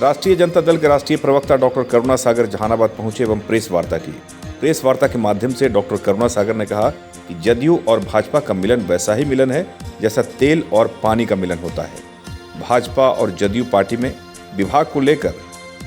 राष्ट्रीय जनता दल के राष्ट्रीय प्रवक्ता डॉक्टर करुणा सागर जहानाबाद पहुंचे एवं प्रेस वार्ता की। प्रेस वार्ता के माध्यम से डॉक्टर करुणा सागर ने कहा कि जदयू और भाजपा का मिलन वैसा ही मिलन है जैसा तेल और पानी का मिलन होता है। भाजपा और जदयू पार्टी में विभाग को लेकर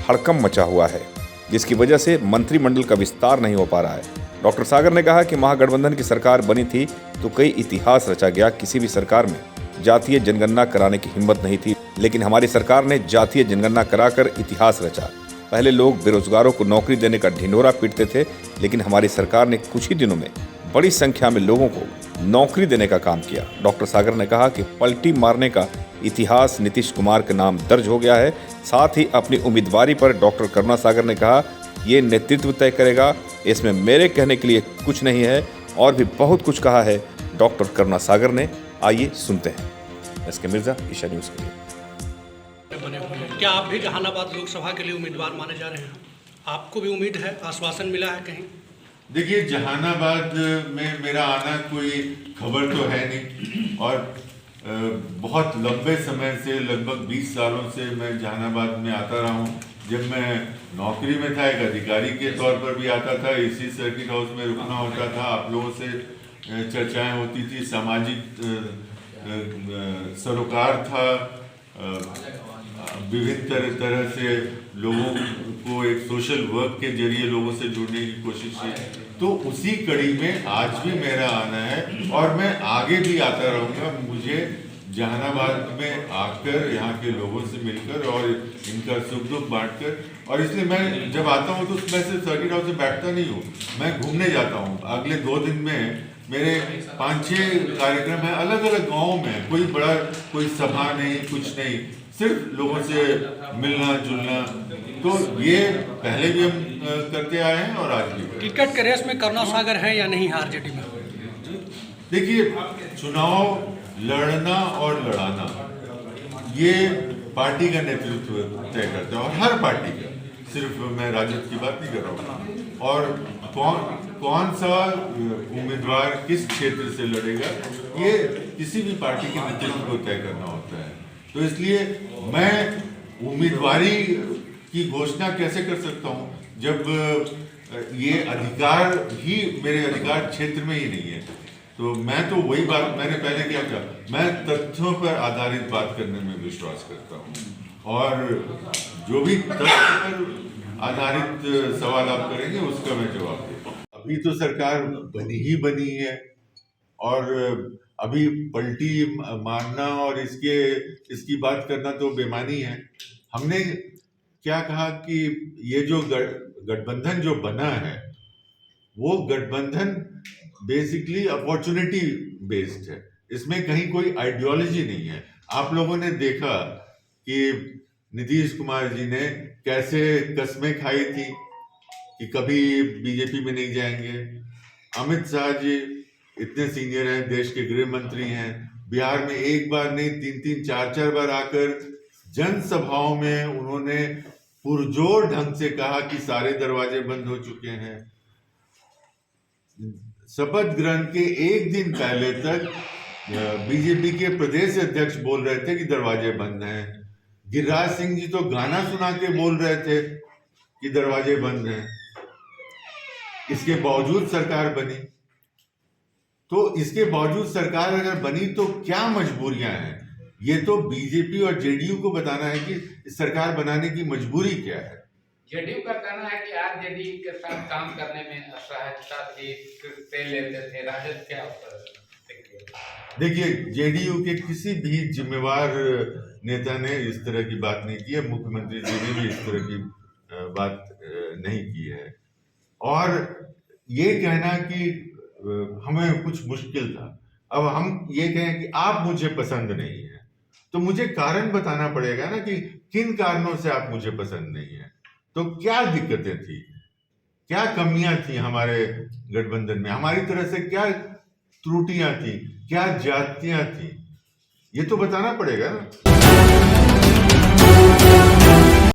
हड़कंप मचा हुआ है, जिसकी वजह से मंत्रिमंडल का विस्तार नहीं हो पा रहा है। डॉक्टर सागर ने कहा कि महागठबंधन की सरकार बनी थी तो कई इतिहास रचा गया। किसी भी सरकार में जातीय जनगणना कराने की हिम्मत नहीं थी, लेकिन हमारी सरकार ने जातीय जनगणना कराकर इतिहास रचा। पहले लोग बेरोजगारों को नौकरी देने का ढिंढोरा पीटते थे, लेकिन हमारी सरकार ने कुछ ही दिनों में बड़ी संख्या में लोगों को नौकरी देने का काम किया। डॉक्टर सागर ने कहा कि पलटी मारने का इतिहास नीतीश कुमार के नाम दर्ज हो गया है। साथ ही अपनी उम्मीदवारी पर डॉक्टर करुणा सागर ने कहा, ये नेतृत्व तय करेगा, इसमें मेरे कहने के लिए कुछ नहीं है। और भी बहुत कुछ कहा है डॉक्टर करुणा सागर ने। आइए सुनते हैं। एसके मिर्जा, ईशा न्यूज़ के लिए। बने हुए हैं। क्या आप भी जहानाबाद लोकसभा के लिए उम्मीदवार माने जा रहे हैं? आपको भी उम्मीद है, आश्वासन मिला है कहीं? देखिए, जहानाबाद में मेरा आना कोई खबर तो है नहीं, और बहुत लंबे समय से, लगभग 20 सालों से मैं जहानाबाद में आता रहा हूँ। जब मैं नौकरी में था, एक अधिकारी के तौर पर भी आता था, इसी सर्किट हाउस में रुकना होता था, आप लोगों से चर्चाएं होती थी, सामाजिक सरोकार था, विभिन्न तरह से लोगों को एक सोशल वर्क के जरिए लोगों से जुड़ने की कोशिश की। तो उसी कड़ी में आज भी मेरा आना है और मैं आगे भी आता रहूँगा। मुझे जहानाबाद में आकर यहाँ के लोगों से मिलकर और इनका सुख दुख बांटकर, और इसलिए मैं जब आता हूँ तो मैं सिर्फ सर्किट हाउस में बैठता नहीं हूँ, मैं घूमने जाता हूँ। अगले 2 दिन में मेरे 5-6 कार्यक्रम हैं अलग अलग गाँवों में। कोई बड़ा कोई सभा नहीं, कुछ नहीं, सिर्फ लोगों से मिलना जुलना। तो ये पहले भी हम करते आए हैं और आज भी। टिकट के रेस में करुणा सागर है या नहीं आरजेडी में? देखिए, चुनाव लड़ना और लड़ाना ये पार्टी का नेतृत्व तय करता है, और हर पार्टी का, सिर्फ मैं राजद की बात नहीं कर रहा हूँ। और कौन सा उम्मीदवार किस क्षेत्र से लड़ेगा, ये किसी भी पार्टी के नेतृत्व को तय करना होता है। तो इसलिए मैं उम्मीदवारी की घोषणा कैसे कर सकता हूँ जब ये अधिकार ही मेरे अधिकार क्षेत्र में ही नहीं है। तो मैं तो वही बात मैंने पहले क्या कहा, मैं तथ्यों पर आधारित बात करने में विश्वास करता हूँ, और जो भी तथ्य पर आधारित सवाल आप करेंगे उसका मैं जवाब दूंगा। अभी तो सरकार बनी है, और अभी पलटी मारना और इसकी बात करना तो बेमानी है। हमने क्या कहा कि ये जो गठबंधन जो बना है, वो गठबंधन बेसिकली अपॉर्चुनिटी बेस्ड है। इसमें कहीं कोई आइडियोलॉजी नहीं है। आप लोगों ने देखा कि नीतीश कुमार जी ने कैसे कस्में खाई थी कि कभी बीजेपी में नहीं जाएंगे। अमित शाह जी इतने सीनियर हैं, देश के गृह मंत्री हैं, बिहार में एक बार नहीं 3-3, 4-4 बार आकर जनसभाओं में उन्होंने पुरजोर ढंग से कहा कि सारे दरवाजे बंद हो चुके हैं। शपथ ग्रहण के एक दिन पहले तक बीजेपी के प्रदेश अध्यक्ष बोल रहे थे कि दरवाजे बंद हैं। गिरिराज सिंह जी तो गाना सुना के बोल रहे थे कि दरवाजे बंद हैं। इसके बावजूद सरकार बनी। तो इसके बावजूद सरकार अगर बनी तो क्या मजबूरियां हैं, ये तो बीजेपी और जेडीयू को बताना है कि सरकार बनाने की मजबूरी क्या है। जेडीयू का कहना है कि आरजेडी के साथ काम करने में असहायता थी, लेते थे। राजद क्या देखिए, जेडीयू के किसी भी जिम्मेवार नेता ने इस तरह की बात नहीं की है। मुख्यमंत्री जी ने भी इस तरह की बात नहीं की है। और ये कहना कि हमें कुछ मुश्किल था, अब हम ये कहें कि आप मुझे पसंद नहीं है, तो मुझे कारण बताना पड़ेगा ना कि किन कारणों से आप मुझे पसंद नहीं है। तो क्या दिक्कतें थी, क्या कमियां थी हमारे गठबंधन में, हमारी तरह से क्या त्रुटियां थी, क्या जातियां थी, ये तो बताना पड़ेगा ना।